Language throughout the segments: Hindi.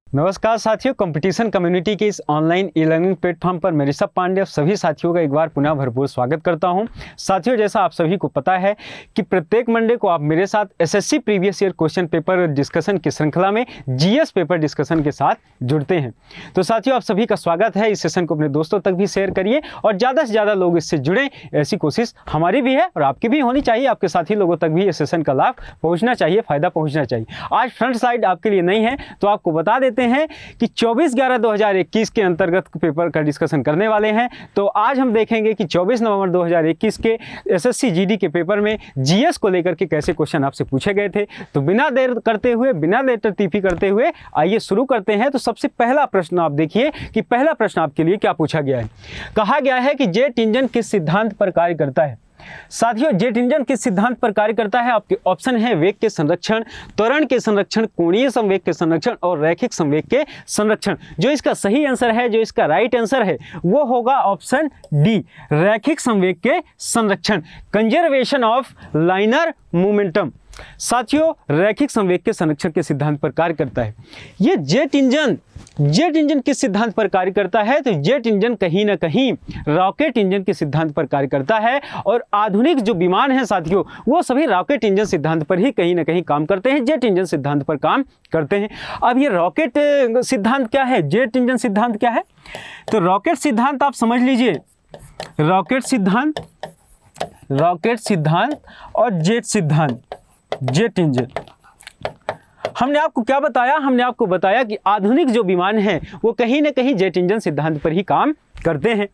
नमस्कार साथियों, कंपटीशन कम्युनिटी के इस ऑनलाइन ई लर्निंग प्लेटफॉर्म पर मैं ऋषभ पांडे सभी साथियों का एक बार पुनः भरपूर स्वागत करता हूं। साथियों, जैसा आप सभी को पता है कि प्रत्येक मंडे को आप मेरे साथ SSC previous year question paper discussion की श्रृंखला में जीएस पेपर डिस्कशन के साथ जुड़ते हैं। तो साथियों, आप सभी का स्वागत है। इस सेशन को अपने दोस्तों तक भी शेयर करिए और ज़्यादा से ज़्यादा लोग इससे जुड़ें, ऐसी कोशिश हमारी भी है और आपकी भी होनी चाहिए। आपके साथी लोगों तक भी इस सेशन का लाभ पहुँचना चाहिए, फ़ायदा पहुँचना चाहिए। आज फ्रंट साइड आपके लिए नहीं है तो आपको बता देते हैं कि 24/11/2021 के अंतर्गत पेपर का डिस्कशन करने वाले हैं। तो आज हम देखेंगे कि 24 नवंबर 2021 के एसएससी जीडी के पेपर में जीएस को लेकर के कैसे क्वेश्चन आपसे पूछे गए थे। तो बिना देर करते हुए, बिना लेटर करते हुए आइए शुरू करते हैं। तो सबसे पहला प्रश्न आप देखिए कि पहला प्रश्न आपके लिए क्या पूछा गया है। कहा गया है कि जेट इंजन किस सिद्धांत पर कार्य करता है। साथियों, जेट इंजन किस सिद्धांत पर कार्य करता है? आपके ऑप्शन है वेग के संरक्षण, त्वरण के संरक्षण, कोणीय संवेग के संरक्षण और रैखिक संवेग के संरक्षण। जो इसका सही आंसर है, जो इसका राइट आंसर है, वो होगा ऑप्शन डी, रैखिक संवेग के संरक्षण, कंजर्वेशन ऑफ लाइनर मोमेंटम। साथियों, रैखिक संवेग के संरक्षण के सिद्धांत पर कार्य करता है ये जेट इंजन किस सिद्धांत पर कार्य करता है? तो जेट इंजन कहीं ना कहीं रॉकेट इंजन के सिद्धांत पर कार्य करता है और आधुनिक जो विमान हैं साथियों, वो सभी रॉकेट इंजन सिद्धांत पर ही कहीं ना कहीं काम करते हैं, जेट इंजन सिद्धांत पर काम करते हैं। अब ये रॉकेट सिद्धांत क्या है, जेट इंजन सिद्धांत क्या है? तो रॉकेट सिद्धांत आप समझ लीजिए, रॉकेट सिद्धांत और जेट सिद्धांत, जेट इंजन। हमने आपको क्या बताया? हमने आपको बताया कि आधुनिक जो विमान हैं वो कहीं ना कहीं जेट इंजन सिद्धांत पर ही काम करते हैं।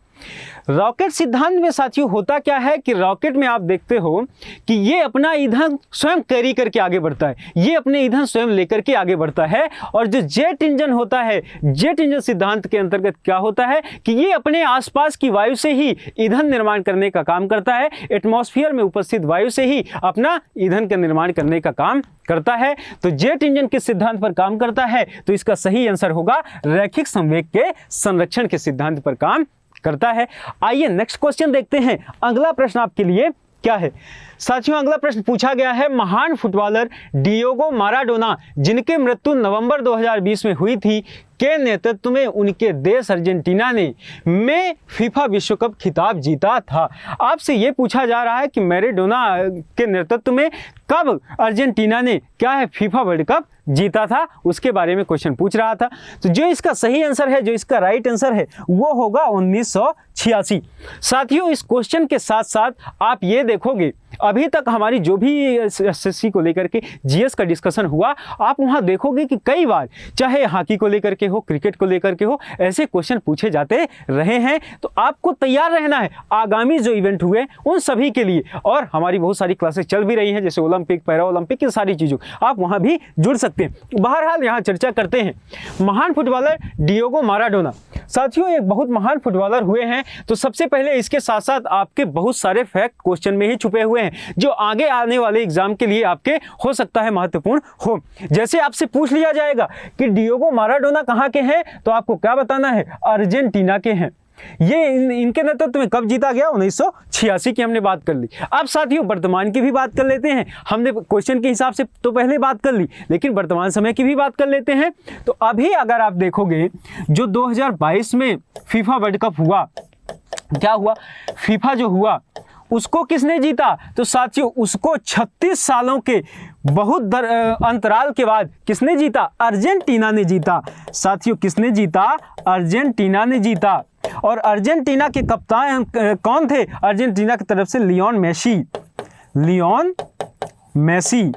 रॉकेट सिद्धांत में साथियों होता क्या है कि रॉकेट में आप देखते हो कि ये अपना ईंधन स्वयं कैरी करके आगे बढ़ता है, ये अपने ईंधन स्वयं लेकर के आगे बढ़ता है। और जो जेट इंजन होता है, जेट इंजन सिद्धांत के अंतर्गत क्या होता है कि ये अपने आसपास की वायु से ही ईंधन निर्माण करने का काम करता है, एटमॉस्फेयर में उपस्थित वायु से ही अपना ईंधन का निर्माण करने का काम करता है। तो जेट इंजन किस सिद्धांत पर काम करता है? तो इसका सही आंसर होगा रैखिक संवेग के संरक्षण के सिद्धांत पर काम करता है। आइए नेक्स्ट क्वेश्चन देखते हैं। अगला प्रश्न आपके लिए क्या है? साथियों, अगला प्रश्न पूछा गया है, महान फुटबॉलर डिएगो माराडोना जिनकी मृत्यु नवंबर 2020 में हुई थी के नेतृत्व में उनके देश अर्जेंटीना ने में फीफा विश्व कप खिताब जीता था। आपसे यह पूछा जा रहा है कि मैराडोना के नेतृत्व में कब अर्जेंटीना ने क्या है फीफा वर्ल्ड कप जीता था, उसके बारे में क्वेश्चन पूछ रहा था। तो जो इसका सही आंसर है, जो इसका राइट आंसर है, वो होगा 1986। साथियों, इस क्वेश्चन के साथ साथ आप ये देखोगे अभी तक हमारी जो भी एसएससी को लेकर के जीएस का डिस्कशन हुआ, आप वहां देखोगे कि कई बार चाहे हॉकी को लेकर के हो, क्रिकेट को लेकर के हो, ऐसे क्वेश्चन पूछे जाते रहे हैं। तो आपको तैयार रहना है आगामी जो इवेंट हुए उन सभी के लिए। और हमारी बहुत सारी क्लासेस चल भी रही हैं, जैसे ओलंपिक, पैरा ओलंपिक, की सारी चीज़ों आप वहां भी जुड़ सकते हैं। बहरहाल यहाँ चर्चा करते हैं महान फुटबॉलर डिएगो माराडोना। साथियों, एक बहुत महान फुटबॉलर हुए हैं। तो सबसे पहले इसके साथ साथ आपके बहुत सारे फैक्ट क्वेश्चन में ही छुपे हुए हैं जो आगे आने वाले एग्जाम के लिए आपके हो सकता है महत्वपूर्ण हो। जैसे आपसे पूछ लिया जाएगा कि डिएगो माराडोना कहां के हैं, तो आपको क्या बताना है? अर्जेंटीना के हैं। ये इनके नेतृत्व में कब जीता गया? 1986 की हमने बात कर ली। अब साथियों वर्तमान की भी बात कर लेते हैं। हमने क्वेश्चन के हिसाब से तो पहले बात कर ली, लेकिन वर्तमान समय की भी बात कर लेते हैं। तो अभी अगर आप देखोगे जो 2022 में फीफा वर्ल्ड कप हुआ, क्या हुआ? फीफा जो हुआ उसको किसने जीता? तो साथियों उसको 36 सालों के बहुत अंतराल के बाद किसने जीता? अर्जेंटीना ने जीता। साथियों किसने जीता? अर्जेंटीना ने जीता। और अर्जेंटीना के कप्तान कौन थे? अर्जेंटीना की तरफ से लियोन मेसी।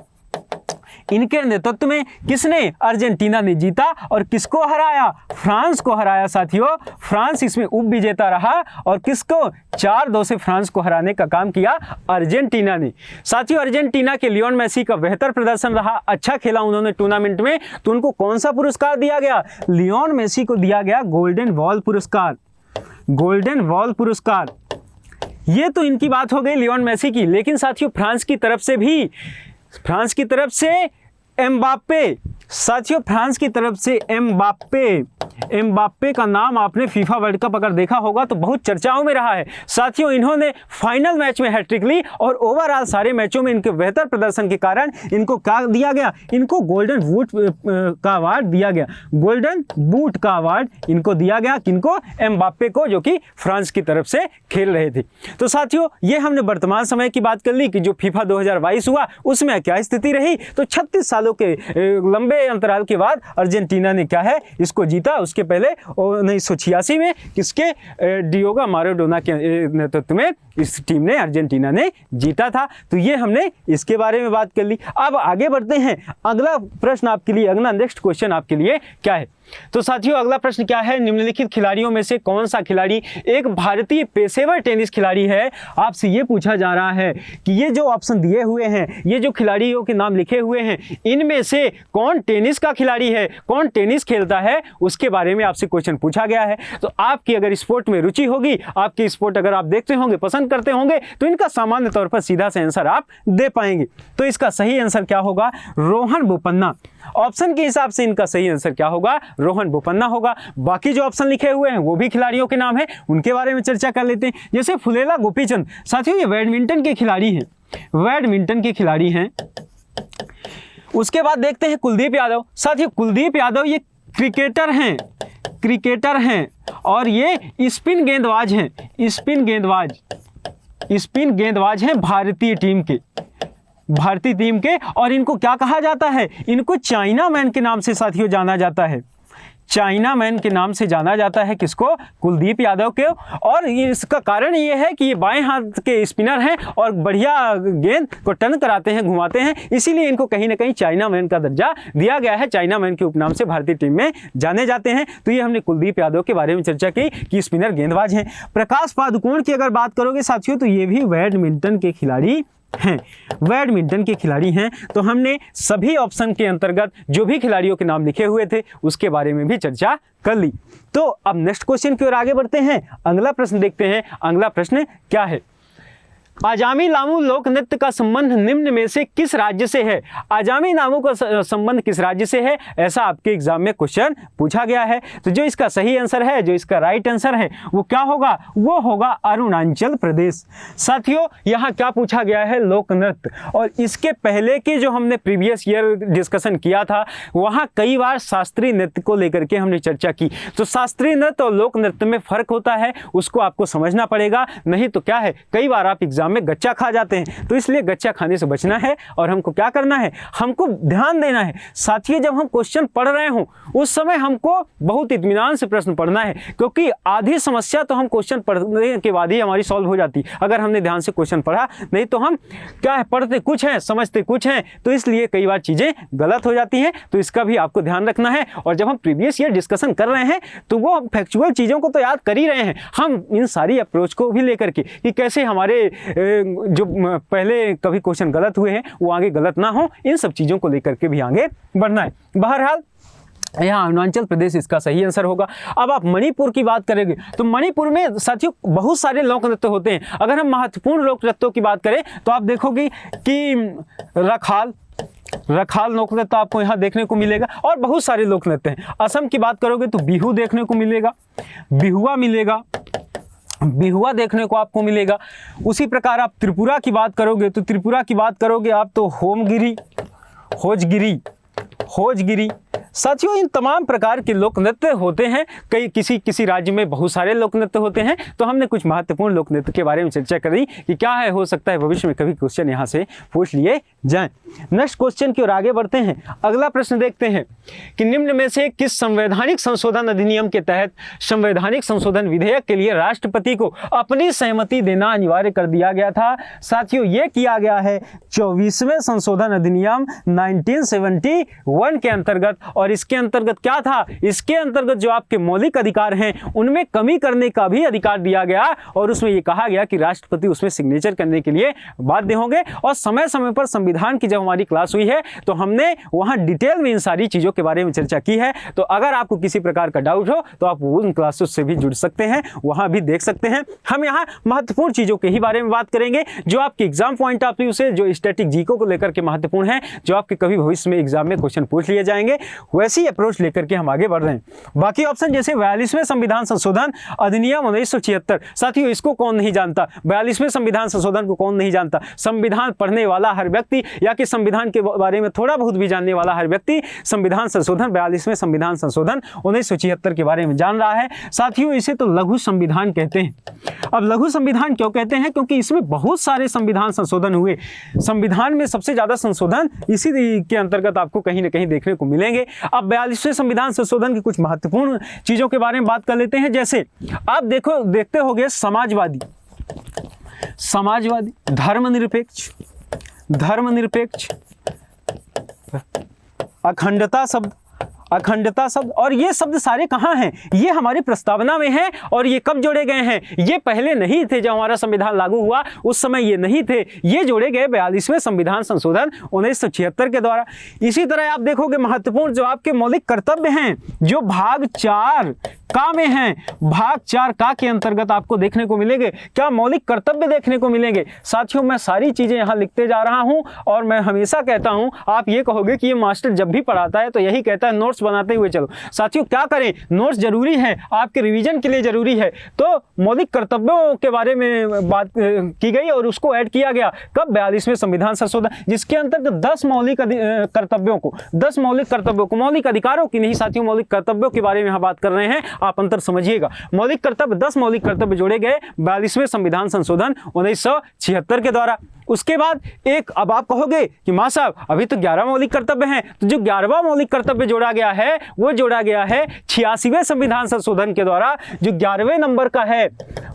इनके नेतृत्व में किसने? अर्जेंटीना ने जीता। और किसको हराया? फ्रांस को हराया। साथियों फ्रांस इसमें उप विजेता रहा और किसको? 4-2 से फ्रांस को हराने का काम किया अर्जेंटीना ने। साथियों अर्जेंटीना के लियोन मेसी का बेहतर प्रदर्शन रहा, अच्छा खेला उन्होंने टूर्नामेंट में, तो उनको कौन सा पुरस्कार दिया गया? लियोन मेसी को दिया गया गोल्डन बॉल पुरस्कार। गोल्डन बॉल पुरस्कार। ये तो इनकी बात हो गई लियोन मेसी की। लेकिन साथियों फ्रांस की तरफ से एम्बाप्पे। साथियों फ्रांस की तरफ से एम्बाप्पे एम्बाप्पे का नाम आपने फीफा वर्ल्ड कप अगर देखा होगा तो बहुत चर्चाओं में रहा है। साथियों, इन्होंने फाइनल मैच में हैट्रिक ली और ओवरऑल सारे मैचों में इनके बेहतर प्रदर्शन के कारण इनको क्या दिया गया, इनको गोल्डन बूट का अवार्ड दिया गया। गोल्डन बूट का अवार्ड इनको दिया गया, किनको, एम्बाप्पे को, जो कि फ्रांस की तरफ से खेल रहे थे। तो साथियों, ये हमने वर्तमान समय की बात कर ली कि जो फीफा 2022 हुआ उसमें क्या स्थिति रही। तो 36 सालों के लंबे अंतराल के बाद अर्जेंटीना ने क्या है इसको जीता। उसके पहले 1986 में किसके, डियोगो माराडोना के नेतृत्व में इस टीम ने, अर्जेंटीना ने जीता था। तो ये हमने इसके बारे में बात कर ली। अब आगे बढ़ते हैं। अगला प्रश्न आपके लिए, अगला नेक्स्ट क्वेश्चन आपके लिए क्या है। तो साथियों, अगला प्रश्न क्या है, निम्नलिखित खिलाड़ियों में से कौन सा खिलाड़ी एक भारतीय पेशेवर टेनिस खिलाड़ी है। आपसे ये पूछा जा रहा है कि ये जो ऑप्शन दिए हुए हैं, ये जो खिलाड़ियों के नाम लिखे हुए हैं, इनमें से कौन टेनिस का खिलाड़ी है, कौन टेनिस खेलता है, उसके बारे में आपसे क्वेश्चन पूछा गया है। तो आपकी अगर स्पोर्ट में रुचि होगी, आपकी स्पोर्ट अगर आप देखते होंगे, पसंद करते होंगे, तो इनका सामान्य तौर पर सीधा सा आंसर आप दे पाएंगे। तो इसका सही आंसर क्या होगा, रोहन बोपन्ना। ऑप्शन के हिसाब से इनका सही आंसर क्या होगा, रोहन बोपन्ना होगा। बाकी जो ऑप्शन लिखे हुए हैं वो भी खिलाड़ियों के नाम है, उनके बारे में चर्चा कर लेते हैं। जैसे फुलेला गोपीचंद, साथियों ये बैडमिंटन के खिलाड़ी हैं, बैडमिंटन के खिलाड़ी हैं। उसके बाद देखते हैं कुलदीप यादव। साथियों, कुलदीप यादव ये क्रिकेटर हैं, क्रिकेटर हैं और ये स्पिन गेंदबाज हैं, स्पिन गेंदबाज, स्पिन गेंदबाज हैं भारतीय टीम के, भारतीय टीम के। और इनको क्या कहा जाता है, इनको चाइना मैन के नाम से साथियों जाना जाता है, चाइना मैन के नाम से जाना जाता है। किसको, कुलदीप यादव के। और इसका कारण ये है कि ये बाएं हाथ के स्पिनर हैं और बढ़िया गेंद को टर्न कराते हैं, घुमाते हैं, इसीलिए इनको कहीं ना कहीं चाइना मैन का दर्जा दिया गया है। चाइना मैन के उपनाम से भारतीय टीम में जाने जाते हैं। तो ये हमने कुलदीप यादव के बारे में चर्चा की कि स्पिनर गेंदबाज हैं। प्रकाश पादुकोण की अगर बात करोगे साथियों, तो ये भी बैडमिंटन के खिलाड़ी हैं, बैडमिंटन के खिलाड़ी हैं। तो हमने सभी ऑप्शन के अंतर्गत जो भी खिलाड़ियों के नाम लिखे हुए थे उसके बारे में भी चर्चा कर ली। तो अब नेक्स्ट क्वेश्चन की ओर आगे बढ़ते हैं। अगला प्रश्न देखते हैं। अगला प्रश्न क्या है, आजामी लामू लोक नृत्य का संबंध निम्न में से किस राज्य से है। आजामी लामू का संबंध किस राज्य से है, ऐसा आपके एग्जाम में क्वेश्चन पूछा गया है। तो जो इसका सही आंसर है, जो इसका राइट आंसर है वो क्या होगा, वो होगा अरुणाचल प्रदेश। साथियों, यहाँ क्या पूछा गया है, लोक नृत्य। और इसके पहले के जो हमने प्रीवियस ईयर डिस्कशन किया था वहाँ कई बार शास्त्रीय नृत्य को लेकर के हमने चर्चा की। तो शास्त्रीय नृत्य और लोक नृत्य में फर्क होता है, उसको आपको समझना पड़ेगा, नहीं तो क्या है कई बार आप एग्जाम में गच्चा खा जाते हैं। तो इसलिए गच्चा खाने से बचना है और हमको क्या करना है, हमको ध्यान देना है। साथियों, जब हम क्वेश्चन पढ़ रहे हों उस समय हमको बहुत इत्मीनान से प्रश्न पढ़ना है, क्योंकि आधी समस्या तो हम क्वेश्चन पढ़ने के बाद ही हमारी सॉल्व हो जाती अगर हमने ध्यान से क्वेश्चन पढ़ा। नहीं तो हम क्या है, पढ़ते कुछ हैं समझते कुछ हैं, तो इसलिए कई बार चीज़ें गलत हो जाती हैं। तो इसका भी आपको ध्यान रखना है। और जब हम प्रीवियस ईयर डिस्कशन कर रहे हैं तो वो फैक्चुअल चीज़ों को तो याद कर ही रहे हैं, हम इन सारी अप्रोच को भी लेकर के कि कैसे हमारे जो पहले कभी क्वेश्चन गलत हुए हैं वो आगे गलत ना हो, इन सब चीज़ों को लेकर के भी आगे बढ़ना है। बहरहाल यहाँ अरुणाचल प्रदेश इसका सही आंसर होगा। अब आप मणिपुर की बात करेंगे तो मणिपुर में साथियों बहुत सारे लोक नृत्य होते हैं। अगर हम महत्वपूर्ण लोक नृत्यों की बात करें तो आप देखोगे कि रखाल लोक नृत्य आपको यहाँ देखने को मिलेगा और बहुत सारे लोक नृत्य हैं। असम की बात करोगे तो बिहू देखने को मिलेगा, बिहुआ मिलेगा, बिहुआ देखने को आपको मिलेगा। उसी प्रकार आप त्रिपुरा की बात करोगे तो त्रिपुरा की बात करोगे आप तो होमगिरी, होजगिरी। साथियों, इन तमाम प्रकार के लोक नृत्य होते हैं। कई किसी राज्य में बहुत सारे लोक नृत्य होते हैं। तो हमने कुछ महत्वपूर्ण लोक नृत्य के बारे में चर्चा करी कि क्या है, हो सकता है भविष्य में कभी क्वेश्चन यहाँ से पूछ लिए जाएं। नेक्स्ट क्वेश्चन की ओर आगे बढ़ते हैं। अगला प्रश्न देखते हैं कि निम्न में से किस संवैधानिक संशोधन अधिनियम के तहत संवैधानिक संशोधन विधेयक के लिए राष्ट्रपति को अपनी सहमति देना अनिवार्य कर दिया गया था। साथियों, ये किया गया है 24वें संशोधन अधिनियम 1971 के अंतर्गत। और इसके अंतर्गत क्या था, इसके अंतर्गत जो आपके मौलिक अधिकार हैं उनमें कमी करने का भी अधिकार दिया गया और उसमें यह कहा गया कि राष्ट्रपति उसमें सिग्नेचर करने के लिए बाध्य होंगे। और समय समय पर संविधान की जब हमारी क्लास हुई है तो हमने वहां डिटेल में इन सारी चीजों के बारे में चर्चा की है। तो अगर आपको किसी प्रकार का डाउट हो तो आप उन क्लासेस से भी जुड़ सकते हैं, वहां भी देख सकते हैं। हम यहाँ महत्वपूर्ण चीजों के ही बारे में बात करेंगे जो आपके एग्जाम पॉइंट ऑफ व्यू से, जो स्टैटिक जीको को लेकर के महत्वपूर्ण है, जो आपके कभी भविष्य में एग्जाम में क्वेश्चन पूछ लिए जाएंगे, वैसी अप्रोच लेकर के हम आगे बढ़ रहे हैं। बाकी ऑप्शन जैसे 42वें संविधान संशोधन अधिनियम 1976, साथियों इसको कौन नहीं जानता, 42वें संविधान संशोधन को कौन नहीं जानता। संविधान पढ़ने वाला हर व्यक्ति या कि संविधान के बारे में थोड़ा बहुत भी जानने वाला हर व्यक्ति संविधान संशोधन 42वें संविधान संशोधन 1976 के बारे में जान रहा है। साथियों इसे तो लघु संविधान कहते हैं। अब लघु संविधान क्यों कहते हैं? क्योंकि इसमें बहुत सारे संविधान संशोधन हुए। संविधान में सबसे ज्यादा संशोधन इसी के अंतर्गत आपको कहीं ना कहीं देखने को मिलेंगे। अब 42वें संविधान संशोधन की कुछ महत्वपूर्ण चीजों के बारे में बात कर लेते हैं। जैसे आप देखते होंगे समाजवादी, धर्मनिरपेक्ष, अखंडता शब्द और ये शब्द सारे कहाँ हैं? ये हमारी प्रस्तावना में हैं। और ये कब जोड़े गए हैं? ये पहले नहीं थे, जब हमारा संविधान लागू हुआ उस समय ये नहीं थे। ये जोड़े गए 42वें संविधान संशोधन 1976 के द्वारा। इसी तरह आप देखोगे महत्वपूर्ण जो आपके मौलिक कर्तव्य हैं, जो भाग 4 का में हैं, भाग 4 का के अंतर्गत आपको देखने को मिलेंगे। क्या मौलिक कर्तव्य देखने को मिलेंगे? साथियों मैं सारी चीजें यहाँ लिखते जा रहा हूँ और मैं हमेशा कहता हूँ, आप ये कहोगे कि ये मास्टर जब भी पढ़ाता है तो यही कहता है नोट्स बनाते हुए चलो। साथियों क्या करें, नोट्स जरूरी है, आपके रिवीजन के लिए जरूरी है। तो मौलिक कर्तव्यों के बारे में बात की गई और उसको ऐड किया गया कब? 42वें संविधान संशोधन, जिसके अंतर्गत 10 मौलिक कर्तव्यों को, मौलिक अधिकारों की नहीं साथियों, मौलिक कर्तव्यों के बारे में हम बात कर रहे हैं। आप अंतर समझिएगा। मौलिक कर्तव्य 10 मौलिक कर्तव्य जोड़े गए 42वें संविधान संशोधन 1976 के द्वारा। उसके बाद एक, अब आप कहोगे कि मां साहब अभी तो 11 मौलिक कर्तव्य हैं, तो जो 11वां मौलिक कर्तव्य जोड़ा गया है वो जोड़ा गया है 86वें संविधान संशोधन के द्वारा। जो 11वें नंबर का है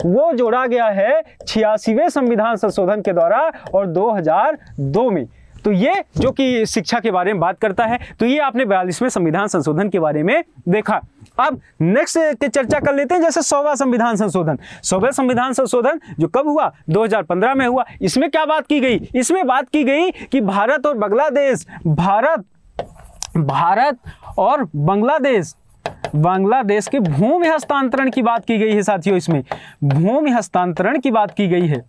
वो जोड़ा गया है 86वें संविधान संशोधन के द्वारा और 2002 में। तो ये जो कि शिक्षा के बारे में बात करता है, तो ये आपने 42वें संविधान संशोधन के बारे में देखा। अब नेक्स्ट की चर्चा कर लेते हैं, जैसे 100वां संविधान संशोधन। 100वां संविधान संशोधन जो कब हुआ? 2015 में हुआ। इसमें क्या बात की गई? इसमें बात की गई कि भारत और बांग्लादेश के भूमि हस्तांतरण की बात की गई है। साथियों इसमें भूमि हस्तांतरण की बात की गई है,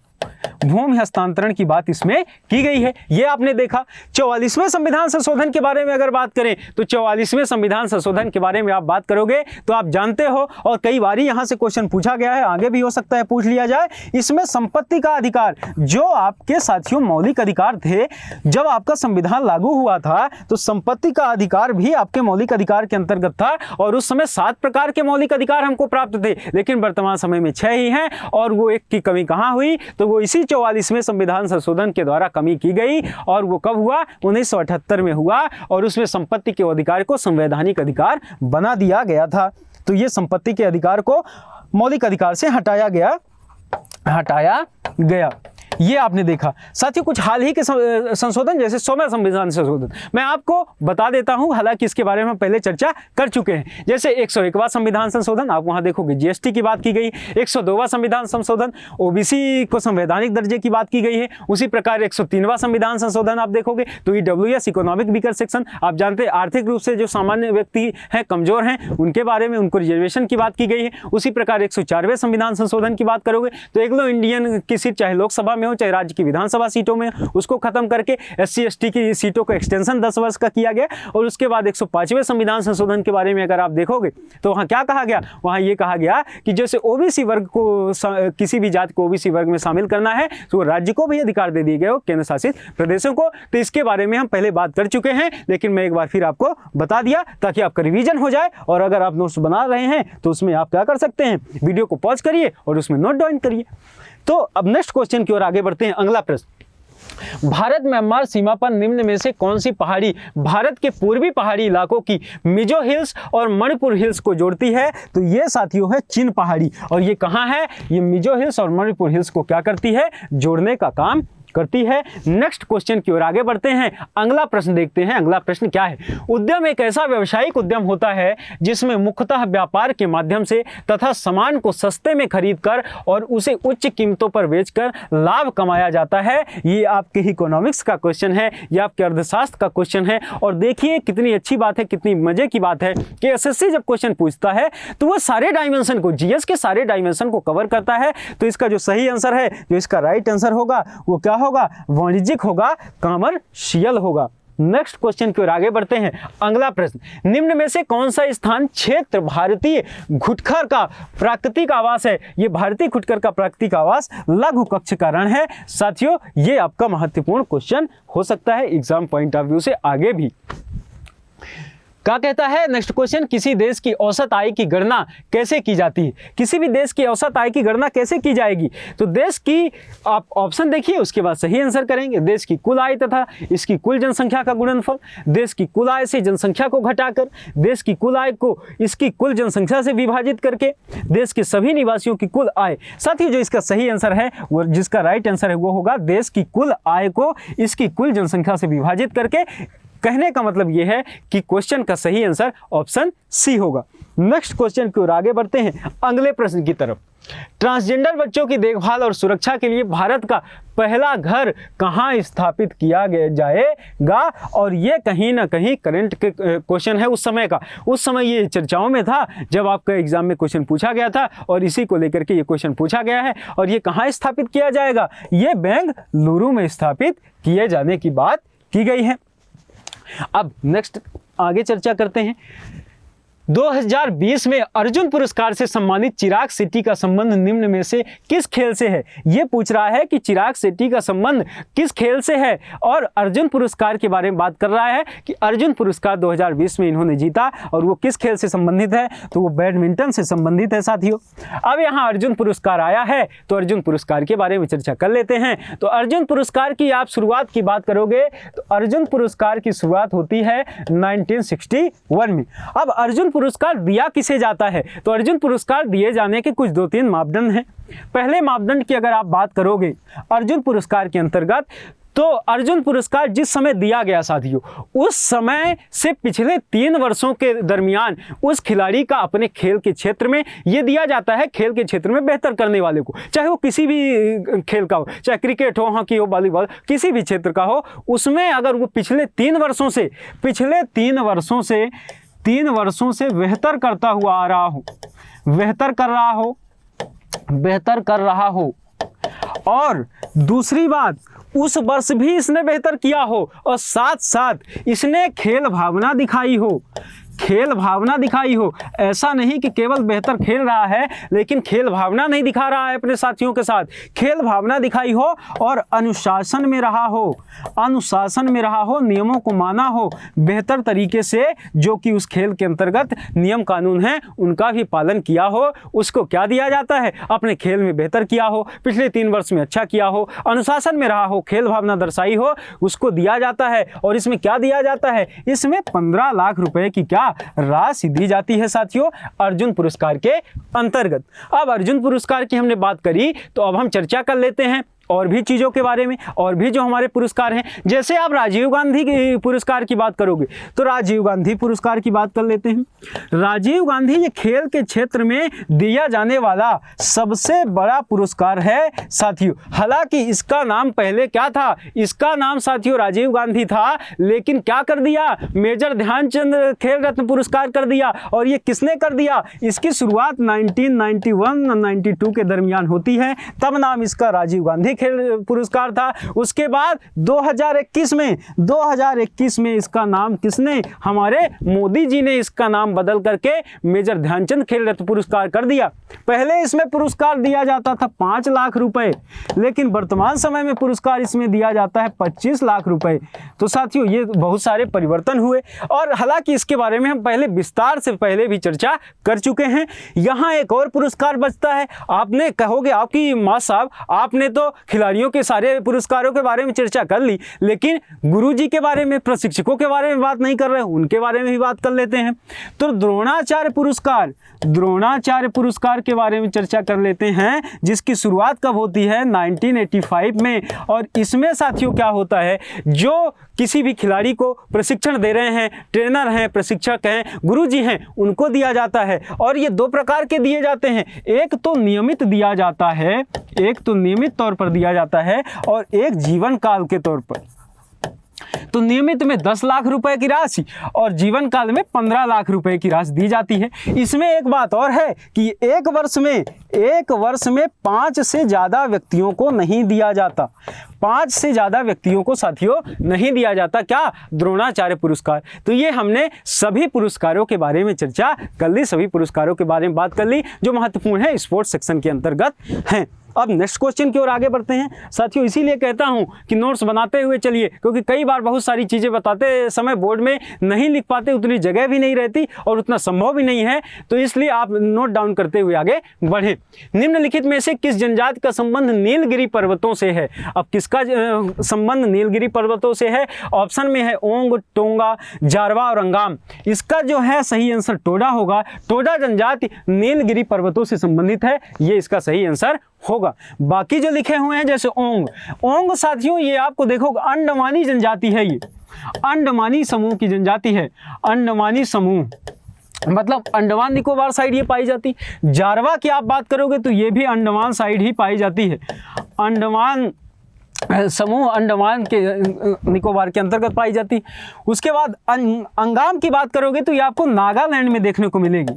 भूमि हस्तांतरण की बात इसमें की गई है। ये आपने देखा। 44वें संविधान संशोधन के बारे में अगर बात करें तो 44वें संविधान संशोधन के बारे में आप बात करोगे तो आप जानते हो, और कई बार यहां से क्वेश्चन पूछा गया है, आगे भी हो सकता है पूछ लिया जाए। इसमें संपत्ति का अधिकार, जो आपके साथियों मौलिक अधिकार थे जब आपका संविधान लागू हुआ था, तो संपत्ति का अधिकार भी आपके मौलिक अधिकार के अंतर्गत था। और उस समय 7 प्रकार के मौलिक अधिकार हमको प्राप्त थे, लेकिन वर्तमान समय में 6 ही हैं। और वो एक की कमी कहां हुई? तो वो इसी 44वें संविधान संशोधन के द्वारा कमी की गई। और वो कब हुआ? 1978 में हुआ। और उसमें संपत्ति के अधिकार को संवैधानिक अधिकार बना दिया गया था। तो ये संपत्ति के अधिकार को मौलिक अधिकार से हटाया गया। ये आपने देखा। साथियों कुछ हाल ही के संशोधन, जैसे 100वां संविधान संशोधन मैं आपको बता देता हूं, हालांकि इसके बारे में पहले चर्चा कर चुके हैं। जैसे 101वां संविधान संशोधन, आप वहां देखोगे जीएसटी की बात की गई। 102वां संविधान संशोधन, ओबीसी को संवैधानिक दर्जे की बात की गई है। उसी प्रकार 103वां संविधान संशोधन आप देखोगे तो ईडब्ल्यूएस इकोनॉमिक वीकर सेक्शन, आप जानते हैं आर्थिक रूप से जो सामान्य व्यक्ति हैं, कमजोर हैं, उनके बारे में उनको रिजर्वेशन की बात की गई है। उसी प्रकार 104वें संविधान संशोधन की बात करोगे तो एंग्लो इंडियन की सीट चाहे लोकसभा हो चाहे राज्य की विधानसभा सीटों में, उसको खत्म करके SC/ST की सीटों को एक्सटेंशन 10 वर्ष का किया गया। और उसके बाद 105वें संविधान संशोधन के बारे में अगर आप देखोगे तो वहां क्या कहा गया? वहां ये कहा गया कि जैसे ओबीसी वर्ग को, किसी भी जाति को ओबीसी वर्ग में शामिल करना है तो राज्य को भी अधिकार दे दिए गए हो, केंद्र शासित प्रदेशों को। तो इसके बारे में हम पहले बात कर चुके हैं, लेकिन मैं एक बार फिर आपको बता दिया ताकि आपका रिवीजन हो जाए। और अगर आप नोट्स बना रहे हैं तो उसमें आप क्या कर सकते हैं, वीडियो को पॉज करिए और उसमें नोट डाउन करिए। तो अब नेक्स्ट क्वेश्चन की ओर आगे बढ़ते हैं। अगला प्रश्न, भारत म्यांमार सीमा पर निम्न में से कौन सी पहाड़ी भारत के पूर्वी पहाड़ी इलाकों की मिजो हिल्स और मणिपुर हिल्स को जोड़ती है? तो ये साथियों है चिन पहाड़ी। और ये कहाँ है? ये मिजो हिल्स और मणिपुर हिल्स को क्या करती है? जोड़ने का काम करती है। नेक्स्ट क्वेश्चन की ओर आगे बढ़ते हैं। अगला प्रश्न देखते हैं। अगला प्रश्न क्या है? उद्यम एक ऐसा व्यावसायिक उद्यम होता है जिसमें मुख्यतः व्यापार के माध्यम से तथा सामान को सस्ते में खरीदकर और उसे उच्च कीमतों पर बेचकर लाभ कमाया जाता है। ये आपके इकोनॉमिक्स का क्वेश्चन है, ये आपके अर्थशास्त्र का क्वेश्चन है। और देखिए कितनी अच्छी बात है, कितनी मजे की बात है कि एसएससी जब क्वेश्चन पूछता है तो वो सारे डायमेंशन को, जीएस के सारे डायमेंशन को कवर करता है। तो इसका जो सही आंसर है, जो इसका राइट आंसर होगा वो क्या होगा? वाणिज्यिक होगा, कमर्शियल होगा। नेक्स्ट क्वेश्चन की ओर आगे बढ़ते हैं। अगला प्रश्न, निम्न में से कौन सा स्थान क्षेत्र भारतीय घुटखर का प्राकृतिक आवास है? ये भारतीय घुटखर का प्राकृतिक आवास लघु कक्ष का रण है। साथियों, ये आपका महत्वपूर्ण क्वेश्चन हो सकता है एग्जाम पॉइंट ऑफ व्यू से आगे भी। क्या कहता है नेक्स्ट क्वेश्चन, किसी देश की औसत आय की गणना कैसे की जाती है? किसी भी देश की औसत आय की गणना कैसे की जाएगी? तो देश की आप ऑप्शन देखिए, उसके बाद सही आंसर करेंगे। देश की कुल आय तथा इसकी कुल जनसंख्या का गुणनफल, देश की कुल आय से जनसंख्या को घटाकर, देश की कुल आय को इसकी कुल जनसंख्या से विभाजित करके, देश के सभी निवासियों की कुल आय। साथ ही जो इसका सही आंसर है, वो जिसका राइट आंसर है वो होगा देश की कुल आय को इसकी कुल जनसंख्या से विभाजित करके। कहने का मतलब यह है कि क्वेश्चन का सही आंसर ऑप्शन सी होगा। नेक्स्ट क्वेश्चन की ओर आगे बढ़ते हैं अगले प्रश्न की तरफ। ट्रांसजेंडर बच्चों की देखभाल और सुरक्षा के लिए भारत का पहला घर कहां स्थापित किया जाएगा? और ये कहीं ना कहीं करंट के क्वेश्चन है उस समय का। उस समय ये चर्चाओं में था जब आपका एग्जाम में क्वेश्चन पूछा गया था, और इसी को लेकर के ये क्वेश्चन पूछा गया है। और ये कहां स्थापित किया जाएगा? ये बेंगलुरु में स्थापित किए जाने की बात की गई है। अब नेक्स्ट आगे चर्चा करते हैं। 2020 में अर्जुन पुरस्कार से सम्मानित चिराग शेट्टी का संबंध निम्न में से किस खेल से है? ये पूछ रहा है कि चिराग शेट्टी का संबंध किस खेल से है, और अर्जुन पुरस्कार के बारे में बात कर रहा है कि अर्जुन पुरस्कार 2020 में इन्होंने जीता और वो किस खेल से संबंधित है? तो वो बैडमिंटन से संबंधित है साथियों। अब यहाँ अर्जुन पुरस्कार आया है तो अर्जुन पुरस्कार के बारे में चर्चा कर लेते हैं। तो अर्जुन पुरस्कार की आप शुरुआत की बात करोगे तो अर्जुन पुरस्कार की शुरुआत होती है 1961 में। अब अर्जुन पुरस्कार दिया किसे जाता है? तो अर्जुन पुरस्कार दिए जाने के कुछ 2-3 मापदंड हैं। पहले मापदंड की अगर आप बात करोगे अर्जुन पुरस्कार के अंतर्गत, तो अर्जुन पुरस्कार जिस समय दिया गया साथियों, उस समय से पिछले 3 वर्षों के दरमियान उस खिलाड़ी का अपने खेल के क्षेत्र में ये दिया जाता है, खेल के क्षेत्र में बेहतर करने वाले को, चाहे वो किसी भी खेल का हो, चाहे क्रिकेट हो, हॉकी हो, वॉलीबॉल, किसी भी क्षेत्र का हो, उसमें अगर वो पिछले 3 वर्षों से बेहतर करता हुआ आ रहा हो, बेहतर कर रहा हो, और दूसरी बात उस वर्ष भी इसने बेहतर किया हो, और साथ साथ इसने खेल भावना दिखाई हो। ऐसा नहीं कि केवल बेहतर खेल रहा है लेकिन खेल भावना नहीं दिखा रहा है अपने साथियों के साथ, खेल भावना दिखाई हो और अनुशासन में रहा हो, नियमों को माना हो बेहतर तरीके से, जो कि उस खेल के अंतर्गत नियम कानून हैं उनका भी पालन किया हो। उसको क्या दिया जाता है? अपने खेल में बेहतर किया हो, पिछले 3 वर्ष में अच्छा किया हो, अनुशासन में रहा हो, खेल भावना दर्शाई हो, उसको दिया जाता है। और इसमें क्या दिया जाता है? इसमें 15 लाख रुपए की क्या राशि दी जाती है साथियों अर्जुन पुरस्कार के अंतर्गत। अब अर्जुन पुरस्कार की हमने बात करी, तो अब हम चर्चा कर लेते हैं और भी चीज़ों के बारे में, और भी जो हमारे पुरस्कार हैं। जैसे आप राजीव गांधी पुरस्कार की बात करोगे तो राजीव गांधी पुरस्कार की बात कर लेते हैं। राजीव गांधी ये खेल के क्षेत्र में दिया जाने वाला सबसे बड़ा पुरस्कार है साथियों। हालांकि इसका नाम पहले क्या था? इसका नाम साथियों राजीव गांधी था, लेकिन क्या कर दिया? मेजर ध्यानचंद खेल रत्न पुरस्कार कर दिया। और ये किसने कर दिया? इसकी शुरुआत 1991-92 के दरमियान होती है, तब नाम इसका राजीव गांधी खेल पुरस्कार था। उसके बाद 2021 में इसका नाम किसने? हमारे मोदी जी ने इसका नाम बदल करके मेजर ध्यानचंद खेल रत्न पुरस्कार कर दिया। पहले इसमें पुरस्कार दिया जाता था 5 लाख रुपए, लेकिन वर्तमान समय में पुरस्कार इसमें दिया जाता है 25 लाख रुपए। तो साथियों ये बहुत सारे परिवर्तन हुए, और हालांकि इसके बारे में हम पहले विस्तार से पहले भी चर्चा कर चुके हैं। यहाँ एक और पुरस्कार बचता है। आपने कहोगे आपकी माँ साहब आपने तो खिलाड़ियों के सारे पुरस्कारों के बारे में चर्चा कर ली, लेकिन गुरुजी के बारे में, प्रशिक्षकों के बारे में बात नहीं कर रहे, उनके बारे में भी बात कर लेते हैं। तो द्रोणाचार्य पुरस्कार के बारे में चर्चा कर लेते हैं, जिसकी शुरुआत कब होती है? 1985 में। और इसमें साथियों क्या होता है? जो किसी भी खिलाड़ी को प्रशिक्षण दे रहे हैं, ट्रेनर हैं, प्रशिक्षक हैं, गुरुजी हैं, उनको दिया जाता है। और ये 2 प्रकार के दिए जाते हैं, एक तो नियमित दिया जाता है, एक तो नियमित तौर पर दिया जाता है, और एक जीवन काल के तौर पर। तो नियमित में 10 लाख रुपए की राशि और जीवन काल में 15 लाख रुपए की राशि दी जाती है। इसमें एक बात और है कि एक वर्ष में 5 से ज़्यादा व्यक्तियों को नहीं दिया जाता। 5 से ज़्यादा व्यक्तियों को साथियों नहीं दिया जाता क्या? द्रोणाचार्य पुरस्कार। तो ये हमने सभी पुरस्कारों के बारे में चर्चा कर ली, सभी पुरस्कारों के बारे में बात कर ली जो महत्वपूर्ण है स्पोर्ट्स सेक्शन के अंतर्गत हैं। अब नेक्स्ट क्वेश्चन की ओर आगे बढ़ते हैं साथियों। इसीलिए कहता हूं कि नोट्स बनाते हुए चलिए, क्योंकि कई बार बहुत सारी चीज़ें बताते समय बोर्ड में नहीं लिख पाते, उतनी जगह भी नहीं रहती और उतना संभव भी नहीं है, तो इसलिए आप नोट डाउन करते हुए आगे बढ़ें। निम्नलिखित में से किस जनजाति का संबंध नीलगिरी पर्वतों से है? अब किसका संबंध नीलगिरी पर्वतों से है? ऑप्शन में है ओंग, टोंगा, जारवा और अंगाम। इसका जो है सही आंसर टोडा होगा। टोडा जनजाति नीलगिरी पर्वतों से संबंधित है, ये इसका सही आंसर होगा। बाकी जो लिखे हुए हैं जैसे ओंग साथियों, ये आपको देखो अंडमानी जनजाति है, ये अंडमानी समूह की जनजाति है। अंडमानी समूह मतलब अंडमान निकोबार साइड ये पाई जाती। जारवा की आप बात करोगे तो ये भी अंडमान साइड ही पाई जाती है। अंडमान समूह अंडमान के निकोबार के अंतर्गत पाई जाती। उसके बाद अंगाम की बात करोगे तो ये आपको नागालैंड में देखने को मिलेगी।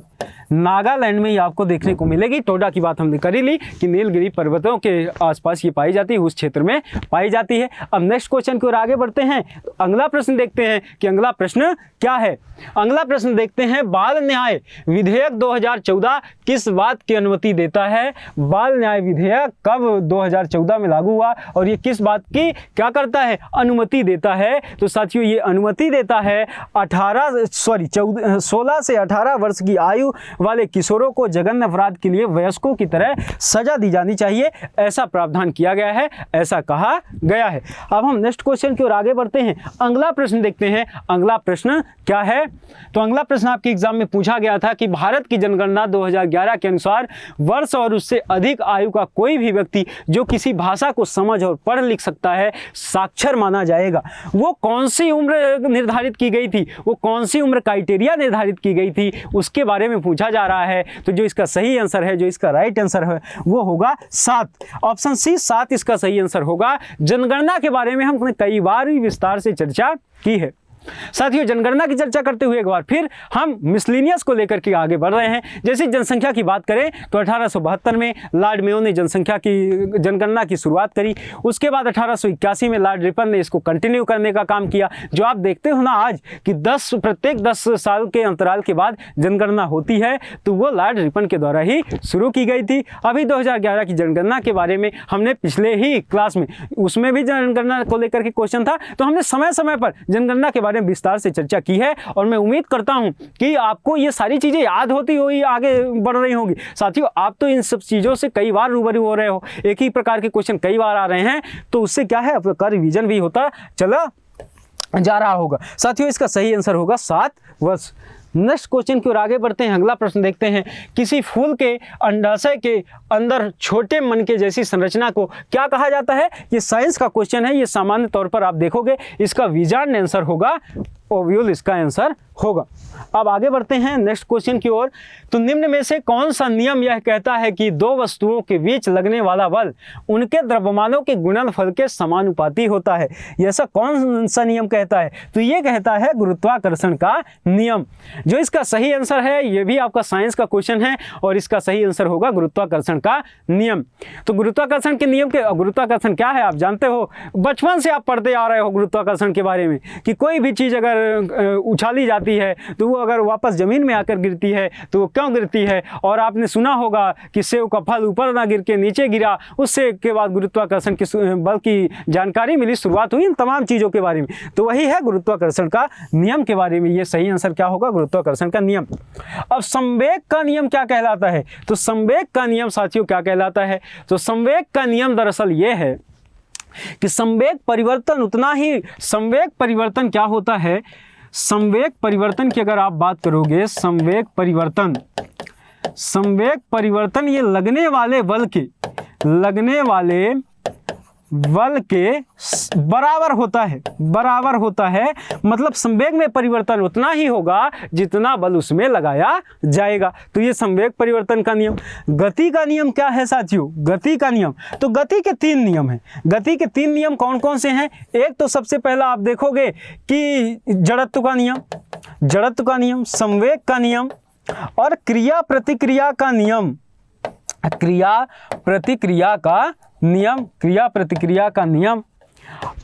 नागालैंड में ये आपको देखने को मिलेगी। टोडा की बात हमने कर ही ली कि नीलगिरी पर्वतों के आसपास ये पाई जाती है, उस क्षेत्र में पाई जाती है। अब नेक्स्ट क्वेश्चन की ओर आगे बढ़ते हैं। तो अगला प्रश्न देखते हैं कि अगला प्रश्न क्या है। अगला प्रश्न देखते हैं, बाल न्याय विधेयक 2014 किस बात की अनुमति देता है? बाल न्याय विधेयक कब 2014 में लागू हुआ और ये किस बात की क्या करता है? अनुमति देता है। तो साथियों ये अनुमति देता है 16 से 18 वर्ष की आयु वाले किशोरों को जघन्य अपराध के लिए वयस्कों की तरह सजा दी जानी चाहिए, ऐसा प्रावधान किया गया है, ऐसा कहा गया है। अब हम नेक्स्ट क्वेश्चन की ओर आगे बढ़ते हैं। अगला प्रश्न देखते हैं। अगला प्रश्न क्या है? तो अगला प्रश्न आपके एग्जाम में पूछा गया था कि भारत की जनगणना 2011 के अनुसार वर्ष और उससे अधिक आयु का कोई भी व्यक्ति जो किसी भाषा को समझ और पढ़ लिख सकता है साक्षर माना जाएगा। वो कौन सी उम्र निर्धारित की गई थी, वो कौन सी उम्र क्राइटेरिया निर्धारित की गई थी, उसके बारे में पूछा जा रहा है। तो जो इसका सही आंसर है, जो इसका राइट आंसर है वो होगा 7। ऑप्शन सी 7 इसका सही आंसर होगा। जनगणना के बारे में हमने कई बार भी विस्तार से चर्चा की है। साथियों जनगणना की चर्चा करते हुए एक बार फिर हम मिसलिनियस को लेकर के आगे बढ़ रहे हैं। जैसे जनसंख्या की बात करें तो 1872 में लॉर्ड मेयो ने जनगणना की शुरुआत करी। उसके बाद 1881 में लॉर्ड रिपन ने इसको कंटिन्यू करने का काम किया। जो आप देखते हो ना आज कि प्रत्येक 10 साल के अंतराल के बाद जनगणना होती है, तो वो लॉर्ड रिपन के द्वारा ही शुरू की गई थी। अभी 2011 की जनगणना के बारे में हमने पिछले ही क्लास में, उसमें भी जनगणना को लेकर के क्वेश्चन था, तो हमने समय समय पर जनगणना के बारे में विस्तार से चर्चा की है और मैं उम्मीद करता हूं कि आपको ये सारी चीजें याद होती हुई आगे बढ़ रही होंगी। साथियों आप तो इन सब चीजों से कई बार रूबरू हो रहे हो, एक ही प्रकार के क्वेश्चन कई बार आ रहे हैं, तो उससे क्या है आपका रिवीजन भी होता चला जा रहा होगा। साथियों इसका सही आंसर होगा 7 वर्ष। नेक्स्ट क्वेश्चन की ओर आगे बढ़ते हैं। अगला प्रश्न देखते हैं, किसी फूल के अंडाशय के अंदर छोटे मनके जैसी संरचना को क्या कहा जाता है? ये साइंस का क्वेश्चन है, ये सामान्य तौर पर आप देखोगे इसका विजार्ड आंसर होगा ओव्यूल, इसका आंसर होगा। अब आगे बढ़ते हैं नेक्स्ट क्वेश्चन की ओर। तो निम्न में से कौन सा नियम यह कहता है कि दो वस्तुओं के बीच लगने वाला बल उनके द्रव्यमानों के गुणनफल के समानुपाती होता है? ऐसा कौन सा नियम कहता है? तो ये कहता है गुरुत्वाकर्षण का नियम। जो इसका सही आंसर है, ये भी आपका साइंस का क्वेश्चन है और इसका सही आंसर होगा गुरुत्वाकर्षण का नियम। तो गुरुत्वाकर्षण के नियम के, गुरुत्वाकर्षण क्या है आप जानते हो, बचपन से आप पढ़ते आ रहे हो गुरुत्वाकर्षण के बारे में कि कोई भी चीज़ अगर उछाली जाती है तो वो अगर वापस जमीन में आकर गिरती है तो वो क्यों गिरती है। और आपने सुना होगा कि सेब का फल ऊपर ना गिर के नीचे गिरा, उससे के बाद गुरुत्वाकर्षण की बल की जानकारी मिली, शुरुआत हुई इन तमाम चीज़ों के बारे में। तो वही है गुरुत्वाकर्षण का नियम के बारे में। ये सही आंसर क्या होगा? गुरुत्वाकर्षण का नियम। अब संवेग का नियम क्या कहलाता है? तो संवेग का नियम साथियों क्या कहलाता है? तो संवेग का नियम दरअसल ये है कि संवेग परिवर्तन क्या होता है? संवेग परिवर्तन की अगर आप बात करोगे, संवेग परिवर्तन ये लगने वाले बल के बराबर होता है, बराबर होता है, मतलब संवेग में परिवर्तन उतना ही होगा जितना बल उसमें लगाया जाएगा। तो ये संवेग परिवर्तन का नियम। गति का नियम क्या है साथियों? गति का नियम, तो गति के 3 नियम हैं। गति के 3 नियम कौन कौन से हैं? एक तो सबसे पहला आप देखोगे कि जड़त्व का नियम, जड़त्व का नियम, संवेग का नियम और क्रिया प्रतिक्रिया का नियम, क्रिया प्रतिक्रिया का नियम, क्रिया प्रतिक्रिया का नियम।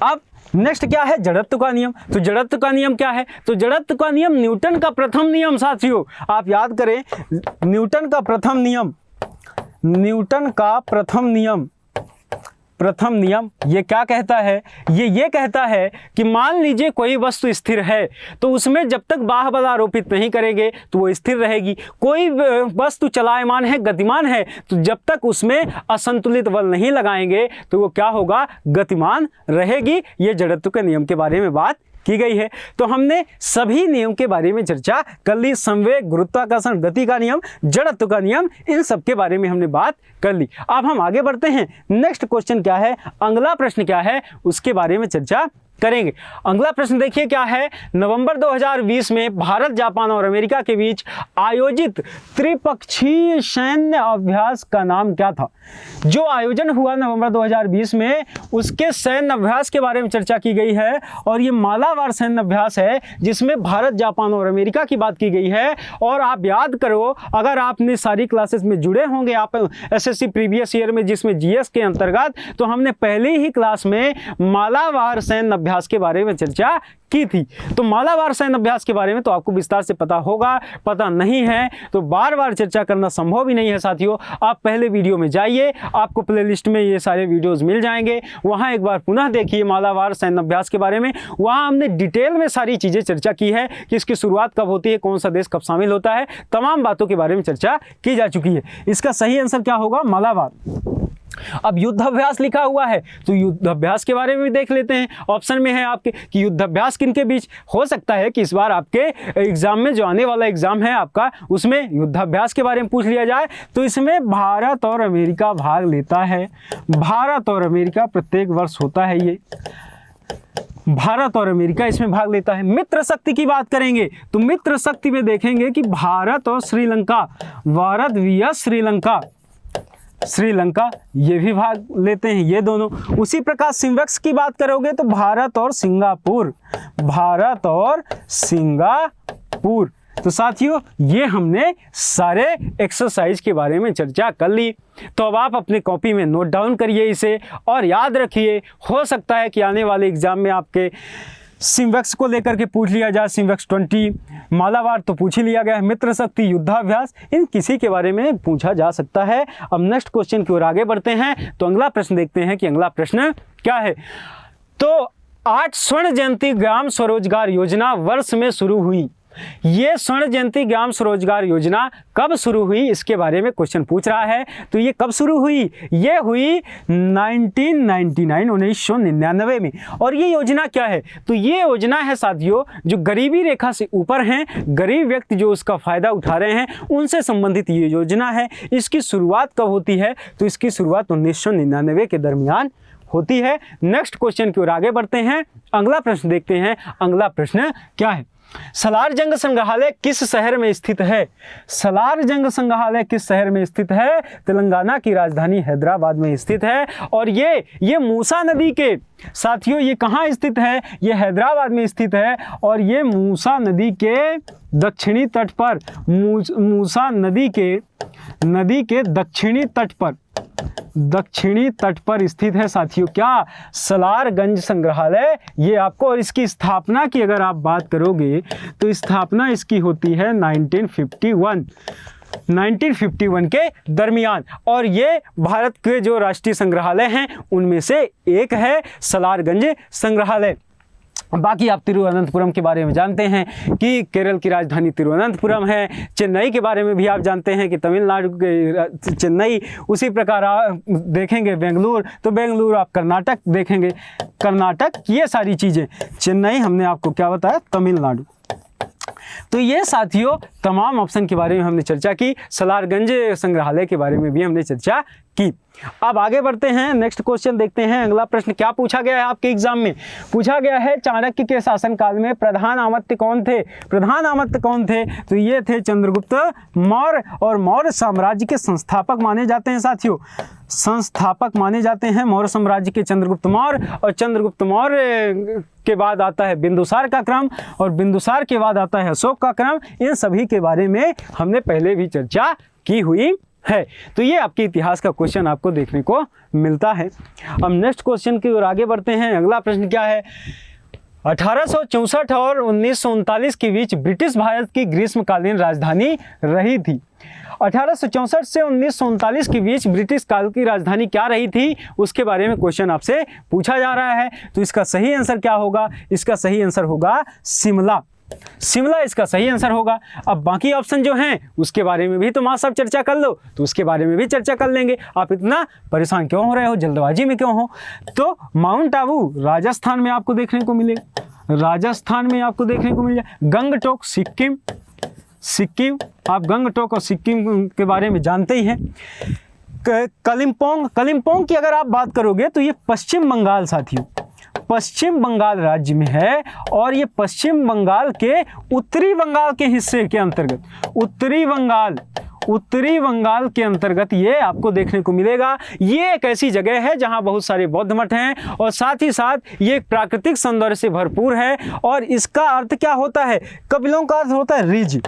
अब नेक्स्ट क्या है? जड़त्व का नियम। तो जड़त्व का नियम क्या है? तो जड़त्व का नियम न्यूटन का प्रथम नियम साथियों, आप याद करें न्यूटन का प्रथम नियम, न्यूटन का प्रथम नियम, प्रथम नियम ये क्या कहता है? ये कहता है कि मान लीजिए कोई वस्तु स्थिर है तो उसमें जब तक बाह्य बल आरोपित नहीं करेंगे तो वो स्थिर रहेगी। कोई वस्तु चलायमान है, गतिमान है, तो जब तक उसमें असंतुलित बल नहीं लगाएंगे तो वो क्या होगा? गतिमान रहेगी। ये जड़त्व के नियम के बारे में बात की गई है। तो हमने सभी नियम के बारे में चर्चा कर ली। संवेग, गुरुत्वाकर्षण, गति का नियम, जड़त्व का नियम, इन सब के बारे में हमने बात कर ली। अब हम आगे बढ़ते हैं। नेक्स्ट क्वेश्चन क्या है, अगला प्रश्न क्या है, उसके बारे में चर्चा करेंगे। अगला प्रश्न देखिए क्या है। नवंबर 2020 में भारत, जापान और अमेरिका के बीच आयोजित त्रिपक्षीय सैन्य अभ्यास का नाम क्या था? जो आयोजन हुआ नवंबर 2020 में, उसके सैन्य अभ्यास के बारे में चर्चा की गई है। और ये मालाबार सैन्य अभ्यास है जिसमें भारत, जापान और अमेरिका की बात की गई है। और आप याद करो, अगर आपने सारी क्लासेस में जुड़े होंगे, आप एसएससी प्रीवियस ईयर में, जिसमें जीएस के अंतर्गत, तो हमने पहली ही क्लास में मालाबार सैन्य अभ्यास के बारे में चर्चा की थी। तो मालाबार सैन्य अभ्यास के बारे में तो आपको विस्तार से पता होगा, पता नहीं है तो बार बार चर्चा करना संभव ही नहीं है साथियों। आप पहले वीडियो में जाइए, आपको प्लेलिस्ट में ये सारे वीडियोस मिल जाएंगे, वहां एक बार पुनः देखिए मालाबार सैन्य अभ्यास के बारे में। वहां हमने डिटेल में सारी चीजें चर्चा की है कि इसकी शुरुआत कब होती है, कौन सा देश कब शामिल होता है, तमाम बातों के बारे में चर्चा की जा चुकी है। इसका सही आंसर क्या होगा? मालाबार। अब युद्धाभ्यास लिखा हुआ है तो युद्धाभ्यास के बारे में भी देख लेते हैं। ऑप्शन में है आपके कि युद्धाभ्यास किनके बीच हो सकता है कि इस बार आपके एग्जाम में, जो आने वाला एग्जाम है आपका, उसमें युद्धाभ्यास के बारे में पूछ लिया जाए तो इसमें भारत और अमेरिका भाग लेता है। भारत और अमेरिका प्रत्येक वर्ष होता है, ये भारत और अमेरिका इसमें भाग लेता है। मित्र शक्ति की बात करेंगे तो मित्र शक्ति में देखेंगे कि भारत और श्रीलंका, भारत vs श्रीलंका, श्रीलंका ये भी भाग लेते हैं, ये दोनों। उसी प्रकार सिम्वेक्स की बात करोगे तो भारत और सिंगापुर, भारत और सिंगापुर। तो साथियों ये हमने सारे एक्सरसाइज के बारे में चर्चा कर ली। तो अब आप अपने कॉपी में नोट डाउन करिए इसे और याद रखिए। हो सकता है कि आने वाले एग्जाम में आपके सिम्वेक्स को लेकर के पूछ लिया जाए, सिम्वेक्स 20, मालाबार तो पूछ ही लिया गया है, मित्र शक्ति, युद्धाभ्यास, इन किसी के बारे में पूछा जा सकता है। अब नेक्स्ट क्वेश्चन की ओर आगे बढ़ते हैं। तो अगला प्रश्न देखते हैं कि अगला प्रश्न क्या है। तो 8 स्वर्ण जयंती ग्राम स्वरोजगार योजना वर्ष में शुरू हुई। ये स्वर्ण जयंती ग्राम स्वरोजगार योजना कब शुरू हुई, इसके बारे में क्वेश्चन पूछ रहा है। तो ये कब शुरू हुई? ये हुई 1999 में। और ये योजना क्या है? तो ये योजना है साथियों जो गरीबी रेखा से ऊपर हैं, गरीब व्यक्ति जो उसका फायदा उठा रहे हैं, उनसे संबंधित ये योजना है। इसकी शुरुआत कब होती है? तो इसकी शुरुआत 1999 के दरमियान होती है। नेक्स्ट क्वेश्चन की ओर आगे बढ़ते हैं। अगला प्रश्न देखते हैं। अगला प्रश्न क्या है? सालार जंग संग्रहालय किस शहर में स्थित है? सालार जंग संग्रहालय किस शहर में स्थित है? तेलंगाना की राजधानी हैदराबाद में स्थित है। और ये मूसा नदी के साथियों, ये कहाँ स्थित है? ये हैदराबाद में स्थित है। और ये मूसा नदी के दक्षिणी तट पर, मूसा नदी के दक्षिणी तट पर स्थित है साथियों। क्या? सालारगंज संग्रहालय ये आपको। और इसकी स्थापना की अगर आप बात करोगे तो स्थापना इसकी होती है 1951 के दरमियान। और ये भारत के जो राष्ट्रीय संग्रहालय हैं उनमें से एक है सालारगंज संग्रहालय। बाकी आप तिरुवनंतपुरम के बारे में जानते हैं कि केरल की राजधानी तिरुवनंतपुरम है। चेन्नई के बारे में भी आप जानते हैं कि तमिलनाडु के चेन्नई। उसी प्रकार आप देखेंगे बेंगलुरु, तो बेंगलुरु आप कर्नाटक देखेंगे, कर्नाटक, ये सारी चीज़ें। चेन्नई हमने आपको क्या बताया? तमिलनाडु। तो ये साथियों तमाम ऑप्शन के बारे में हमने चर्चा की। सालारगंज संग्रहालय के बारे में भी हमने चर्चा की। अब आगे बढ़ते हैं, नेक्स्ट क्वेश्चन देखते हैं। अगला प्रश्न क्या पूछा गया है आपके एग्जाम में? पूछा गया है चाणक्य के शासनकाल में प्रधान अमात्य कौन थे? प्रधान अमात्य कौन थे? तो ये थे चंद्रगुप्त मौर्य, और मौर्य साम्राज्य के संस्थापक माने जाते हैं साथियों, संस्थापक माने जाते हैं मौर्य साम्राज्य के चंद्रगुप्त मौर्य। और चंद्रगुप्त मौर्य के बाद आता है बिंदुसार का क्रम, और बिंदुसार के बाद आता है अशोक का क्रम। इन सभी के बारे में हमने पहले भी चर्चा की हुई है। तो ये आपके इतिहास का क्वेश्चन आपको देखने को मिलता है। अब नेक्स्ट क्वेश्चन की ओर आगे बढ़ते हैं। अगला प्रश्न क्या है? 1864 और 1939 के बीच ब्रिटिश भारत की ग्रीष्मकालीन राजधानी रही थी। 1864 से 1939 के बीच ब्रिटिश काल की राजधानी क्या रही थी, उसके बारे में क्वेश्चन आपसे पूछा जा रहा है। तो इसका सही आंसर क्या होगा? इसका सही आंसर होगा शिमला। शिमला इसका सही आंसर होगा। अब बाकी ऑप्शन जो हैं उसके बारे में भी तो मां सब चर्चा कर लो, तो उसके बारे में भी चर्चा कर लेंगे। आप इतना परेशान क्यों हो रहे हो, जल्दबाजी में क्यों हो? तो माउंट आबू राजस्थान में आपको देखने को मिलेगा, राजस्थान में आपको देखने को मिल जाए। गंगटोक सिक्किम, सिक्किम आप गंगटोक और सिक्किम के बारे में जानते ही हैं। कलिम्पोंग, कलिम्पोंग की अगर आप बात करोगे तो ये पश्चिम बंगाल साथियों, पश्चिम बंगाल राज्य में है, और ये पश्चिम बंगाल के उत्तरी बंगाल के हिस्से के अंतर्गत, उत्तरी बंगाल के अंतर्गत ये आपको देखने को मिलेगा। ये एक ऐसी जगह है जहां बहुत सारे बौद्ध मठ हैं, और साथ ही साथ ये एक प्राकृतिक सौंदर्य से भरपूर है। और इसका अर्थ क्या होता है? कपिलों का अर्थ होता है रिज,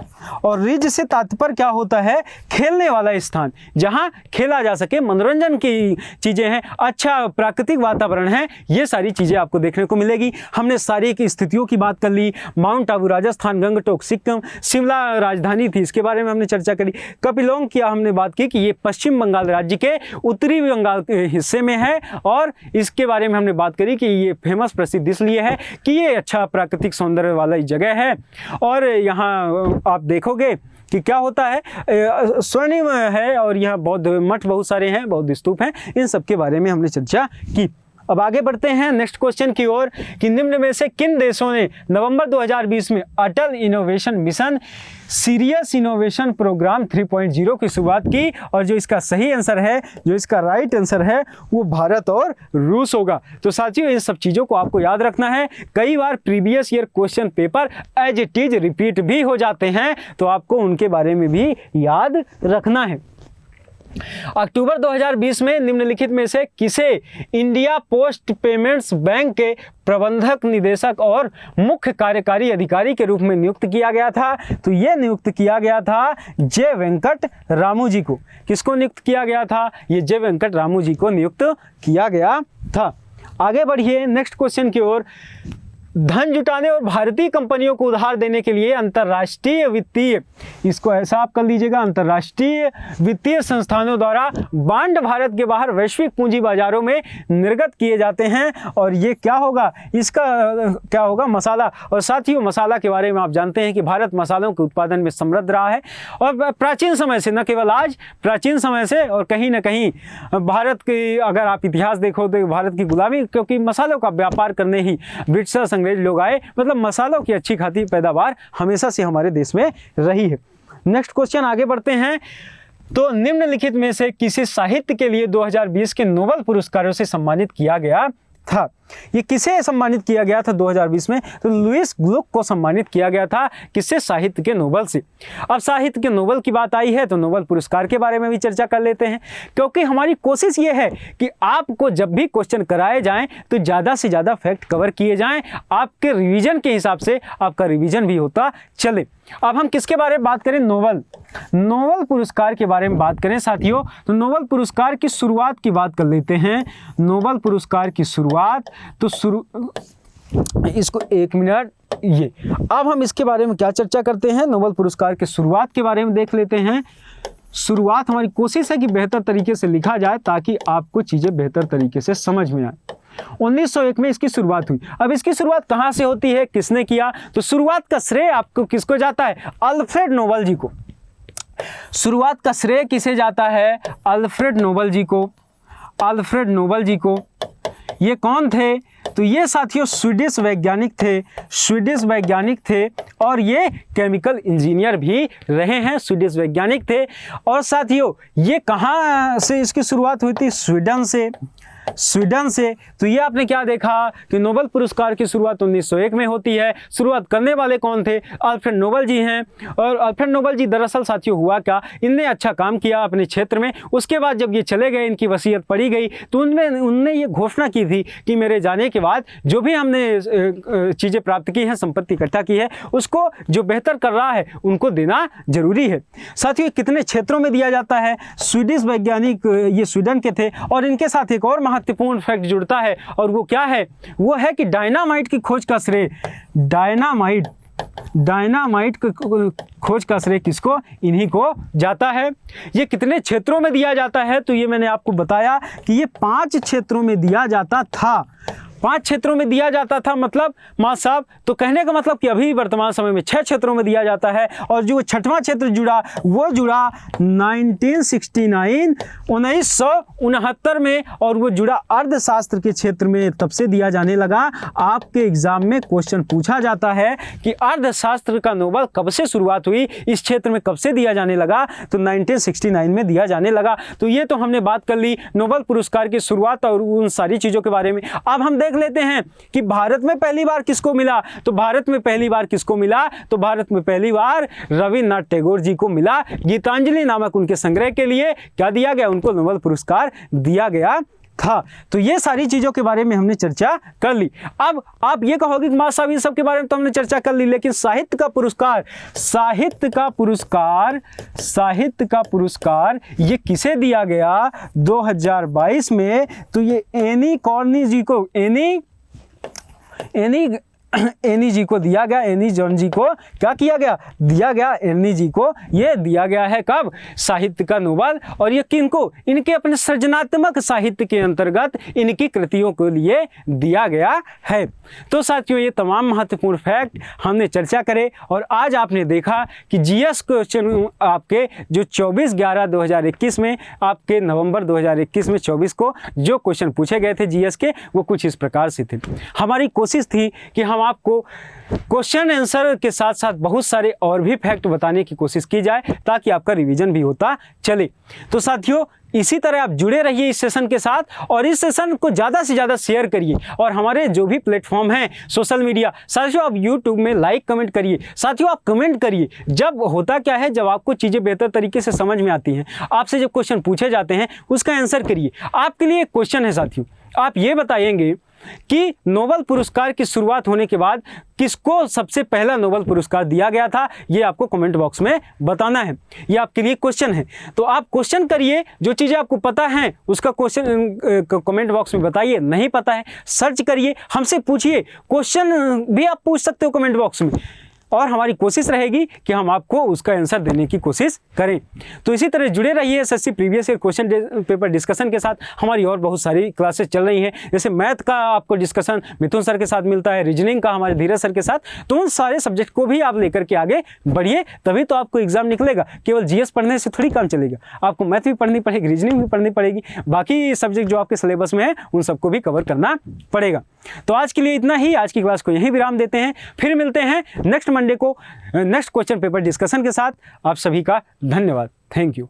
और रिज से तात्पर्य क्या होता है? खेलने वाला स्थान, जहां खेला जा सके, मनोरंजन की चीजें हैं, अच्छा प्राकृतिक वातावरण है, ये सारी चीजें आपको देखने को मिलेगी। हमने सारी की स्थितियों की बात कर ली। माउंट आबू राजस्थान, गंगटोक सिक्किम, शिमला राजधानी थी, इसके बारे में हमने चर्चा करी। कपिलोंग की हमने बात की कि ये पश्चिम बंगाल राज्य के उत्तरी बंगाल के हिस्से में है, और इसके बारे में हमने बात करी कि ये फेमस प्रसिद्ध इसलिए है कि ये अच्छा प्राकृतिक सौंदर्य वाला जगह है। और यहाँ आप देखोगे कि क्या होता है, स्वर्णिम है, और यहाँ बौद्ध मठ बहुत सारे हैं, बौद्ध स्तूप हैं। इन सब के बारे में हमने चर्चा की। अब आगे बढ़ते हैं नेक्स्ट क्वेश्चन की ओर कि निम्न में से किन देशों ने नवंबर 2020 में Atal Innovation Mission serious innovation programme 3.0 की शुरुआत की? और जो इसका सही आंसर है, जो इसका राइट आंसर है, वो भारत और रूस होगा। तो साथियों इन सब चीज़ों को आपको याद रखना है। कई बार previous year question paper as it is repeat भी हो जाते हैं, तो आपको उनके बारे में भी याद रखना है। अक्टूबर 2020 में निम्नलिखित में से किसे इंडिया पोस्ट पेमेंट्स बैंक के प्रबंधक निदेशक और मुख्य कार्यकारी अधिकारी के रूप में नियुक्त किया गया था? तो यह नियुक्त किया गया था जे वेंकट रामू जी को। किसको नियुक्त किया गया था? ये जे वेंकट रामू जी को नियुक्त किया गया था। आगे बढ़िए नेक्स्ट क्वेश्चन की ओर। धन जुटाने और भारतीय कंपनियों को उधार देने के लिए अंतर्राष्ट्रीय वित्तीय, इसको ऐसा आप कर लीजिएगा, अंतर्राष्ट्रीय वित्तीय संस्थानों द्वारा बांड भारत के बाहर वैश्विक पूंजी बाजारों में निर्गत किए जाते हैं। और ये क्या होगा? इसका क्या होगा? मसाला। और साथियों मसाला के बारे में आप जानते हैं कि भारत मसालों के उत्पादन में समृद्ध रहा है, और प्राचीन समय से, न केवल आज, प्राचीन समय से, और कहीं ना कहीं भारत की अगर आप इतिहास देखो तो भारत की गुलामी, क्योंकि मसालों का व्यापार करने ही ब्रिटिश लोग आए, मतलब मसालों की अच्छी खासी पैदावार हमेशा से हमारे देश में रही है। नेक्स्ट क्वेश्चन आगे बढ़ते हैं। तो निम्नलिखित में से किसे साहित्य के लिए 2020 के नोबेल पुरस्कारों से सम्मानित किया गया था? ये किसे सम्मानित किया गया था 2020 में? तो लुईस ग्लुक को सम्मानित किया गया था। किससे? साहित्य के नोबेल से। अब साहित्य के नोबेल की बात आई है तो नोबेल पुरस्कार के बारे में भी चर्चा कर लेते हैं, क्योंकि हमारी कोशिश ये है कि आपको जब भी क्वेश्चन कराए जाएं तो ज़्यादा से ज़्यादा फैक्ट कवर किए जाएं, आपके रिवीजन के हिसाब से आपका रिवीजन भी होता चले। अब हम किसके बारे में बात करें? नोबेल पुरस्कार के बारे में बात करें साथियों। तो नोबेल पुरस्कार की शुरुआत की बात कर लेते हैं। नोबेल पुरस्कार की शुरुआत, तो इसको एक मिनट, ये अब हम इसके बारे में क्या चर्चा करते हैं? नोबेल पुरस्कार के शुरुआत के बारे में देख लेते हैं। शुरुआत हमारी कोशिश है कि बेहतर तरीके से लिखा जाए ताकि आपको चीज़ें बेहतर तरीके से समझ में आए। 1901 में इसकी शुरुआत हुई। अब इसकी शुरुआत कहाँ से होती है, किसने किया? तो शुरुआत का श्रेय आपको किसको जाता है? अल्फ्रेड नोबेल जी को। शुरुआत का श्रेय किसे जाता है? अल्फ्रेड नोबेल जी को। अल्फ्रेड नोबेल जी को ये कौन थे? तो ये साथियों स्वीडिश वैज्ञानिक थे, स्वीडिश वैज्ञानिक थे और ये केमिकल इंजीनियर भी रहे हैं, स्वीडिश वैज्ञानिक थे। और साथियों ये कहाँ से इसकी शुरुआत हुई थी? स्वीडन से, स्वीडन से। तो ये आपने क्या देखा कि नोबेल पुरस्कार की शुरुआत 1901 में होती है। शुरुआत करने वाले कौन थे? अल्फ्रेड नोबेल जी हैं। और अल्फ्रेड नोबेल जी दरअसल साथियों हुआ क्या, इनने अच्छा काम किया अपने क्षेत्र में। उसके बाद जब ये चले गए, इनकी वसीयत पड़ी गई, तो उनने ये घोषणा की थी कि मेरे जाने के बाद जो भी हमने चीज़ें प्राप्त की हैं, संपत्ति इकट्ठा की है, उसको जो बेहतर कर रहा है उनको देना जरूरी है। साथियों कितने क्षेत्रों में दिया जाता है? स्वीडिश वैज्ञानिक ये स्वीडन के थे। और इनके साथ एक और महत्वपूर्ण फैक्ट जुड़ता है, और वो क्या है? वो है कि डायनामाइट की खोज का श्रेय, डायनामाइट की खोज का श्रेय किसको? इन्हीं को जाता है। ये कितने क्षेत्रों में दिया जाता है? तो ये मैंने आपको बताया कि ये 5 क्षेत्रों में दिया जाता था। 5 क्षेत्रों में दिया जाता था मतलब माँ साहब, तो कहने का मतलब कि अभी वर्तमान समय में 6 क्षेत्रों में दिया जाता है। और जो 6वां क्षेत्र जुड़ा, वो जुड़ा 1969 में, और वो जुड़ा अर्थशास्त्र के क्षेत्र में। तब से दिया जाने लगा। आपके एग्जाम में क्वेश्चन पूछा जाता है कि अर्थशास्त्र का नोबेल कब से शुरुआत हुई, इस क्षेत्र में कब से दिया जाने लगा? तो 1969 में दिया जाने लगा। तो ये तो हमने बात कर ली नोबेल पुरस्कार की शुरुआत और उन सारी चीज़ों के बारे में। अब हम देख लेते हैं कि भारत में पहली बार किसको मिला। तो भारत में पहली बार किसको मिला? तो भारत में पहली बार रविन्द्रनाथ टैगोर जी को मिला। गीतांजलि नामक उनके संग्रह के लिए क्या दिया गया? उनको नोबेल पुरस्कार दिया गया था। तो ये सारी चीज़ों के बारे में हमने चर्चा कर ली। अब आप ये कहोगे कि माँ साहब इन सब के बारे में तो हमने चर्चा कर ली, लेकिन साहित्य का पुरस्कार ये किसे दिया गया 2022 में? तो ये एनी कॉर्नी जी को, एनी जी को दिया गया। एनी जॉन जी को क्या किया गया? दिया गया। एनी जी को ये दिया गया है। कब? साहित्य का नोबेल। और ये किनको? इनके अपने सृजनात्मक साहित्य के अंतर्गत इनकी कृतियों के लिए दिया गया है। तो साथियों ये तमाम महत्वपूर्ण फैक्ट हमने चर्चा करे। और आज आपने देखा कि जीएस क्वेश्चन आपके जो 24/11/2021 में, आपके नवंबर 2021 में 24 को जो क्वेश्चन पूछे गए थे जीएस के, वो कुछ इस प्रकार से थे। हमारी कोशिश थी कि हम आपको क्वेश्चन आंसर के साथ साथ बहुत सारे और भी फैक्ट बताने की कोशिश की जाए, ताकि आपका रिवीजन भी होता चले। तो साथियों इसी तरह आप जुड़े रहिए इस सेशन के साथ, और इस सेशन को ज़्यादा से ज़्यादा शेयर करिए। और हमारे जो भी प्लेटफॉर्म हैं सोशल मीडिया, साथियों आप यूट्यूब में लाइक कमेंट करिए। साथियों आप कमेंट करिए। जब होता क्या है, जब आपको चीज़ें बेहतर तरीके से समझ में आती हैं, आपसे जब क्वेश्चन पूछे जाते हैं उसका आंसर करिए। आपके लिए एक क्वेश्चन है साथियों, आप ये बताएंगे कि नोबेल पुरस्कार की शुरुआत होने के बाद किसको सबसे पहला नोबेल पुरस्कार दिया गया था? ये आपको कमेंट बॉक्स में बताना है। ये आपके लिए क्वेश्चन है। तो आप क्वेश्चन करिए, जो चीज़ें आपको पता है उसका क्वेश्चन कमेंट बॉक्स में बताइए। नहीं पता है सर्च करिए, हमसे पूछिए। क्वेश्चन भी आप पूछ सकते हो कमेंट बॉक्स में, और हमारी कोशिश रहेगी कि हम आपको उसका आंसर देने की कोशिश करें। तो इसी तरह जुड़े रहिए SSC previous year question paper discussion के साथ। हमारी और बहुत सारी क्लासेस चल रही हैं, जैसे मैथ का आपको डिस्कशन मिथुन सर के साथ मिलता है, रीजनिंग का हमारे धीरज सर के साथ। तो उन सारे सब्जेक्ट को भी आप लेकर के आगे बढ़िए, तभी तो आपको एग्जाम निकलेगा। केवल जीएस पढ़ने से थोड़ी काम चलेगा, आपको मैथ भी पढ़नी पड़ेगी, रीजनिंग भी पढ़नी पड़ेगी, बाकी सब्जेक्ट जो आपके सिलेबस में है उन सबको भी कवर करना पड़ेगा। तो आज के लिए इतना ही। आज की क्लास को यहीं विराम देते हैं, फिर मिलते हैं नेक्स्ट मंडे को नेक्स्ट क्वेश्चन पेपर डिस्कशन के साथ। आप सभी का धन्यवाद। Thank you.